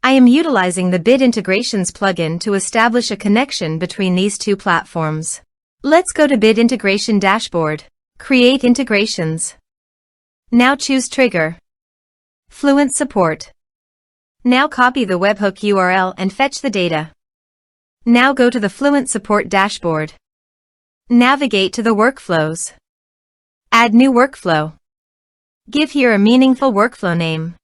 I am utilizing the Bit Integrations plugin to establish a connection between these two platforms. Let's go to Bit Integration Dashboard. Create integrations. Now choose Trigger. Fluent Support. Now copy the webhook URL and fetch the data. Now go to the Fluent Support dashboard. Navigate to the workflows. Add new workflow. Give here a meaningful workflow name.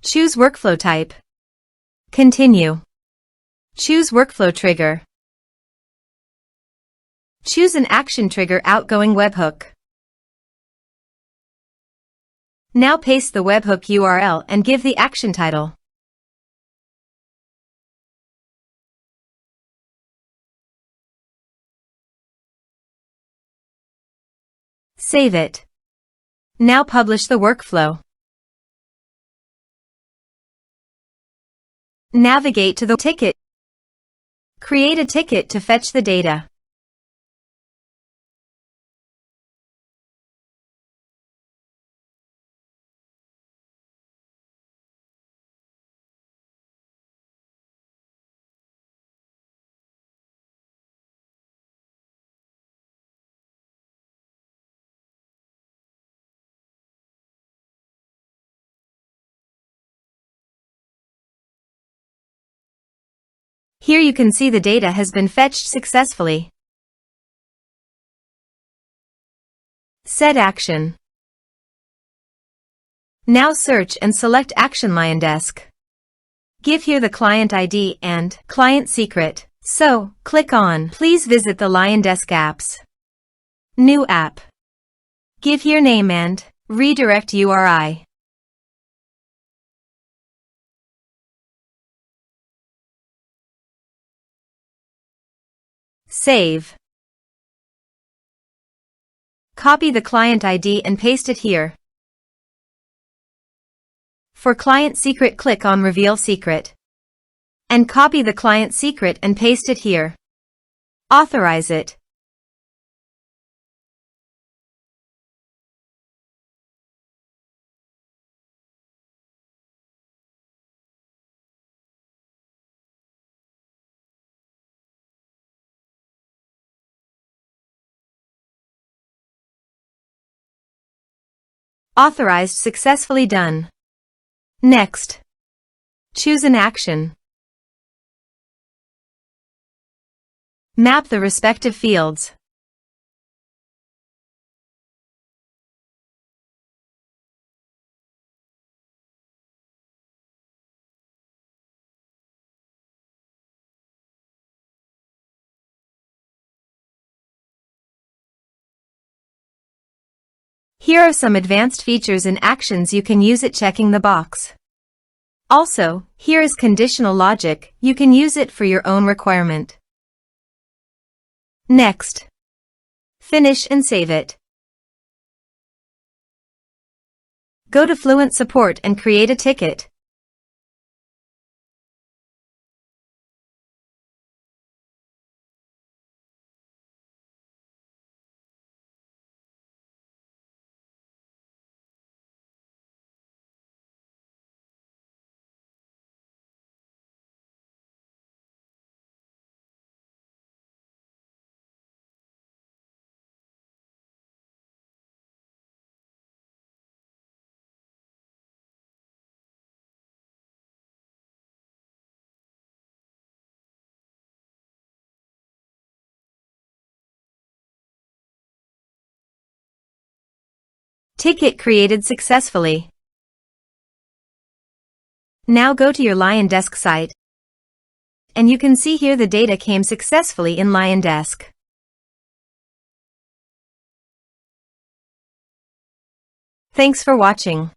Choose workflow type. Continue. Choose workflow trigger. Choose an action trigger outgoing webhook. Now paste the webhook URL and give the action title. Save it. Now publish the workflow. Navigate to the ticket. Create a ticket to fetch the data. Here you can see the data has been fetched successfully. Set action. Now search and select Action LionDesk. Give here the client ID and client secret. So, click on Please visit the LionDesk apps. New app. Give here name and redirect URI. Save. Copy the client ID and paste it here. For client secret, click on Reveal Secret. And copy the client secret and paste it here. Authorize it. Authorized, successfully done. Next. Choose an action. Map the respective fields. Here are some advanced features and actions you can use it, checking the box. Also, here is conditional logic, you can use it for your own requirement. Next. Finish and save it. Go to Fluent Support and create a ticket. Ticket created successfully. Now go to your LionDesk site, and you can see here the data came successfully in LionDesk. Thanks for watching.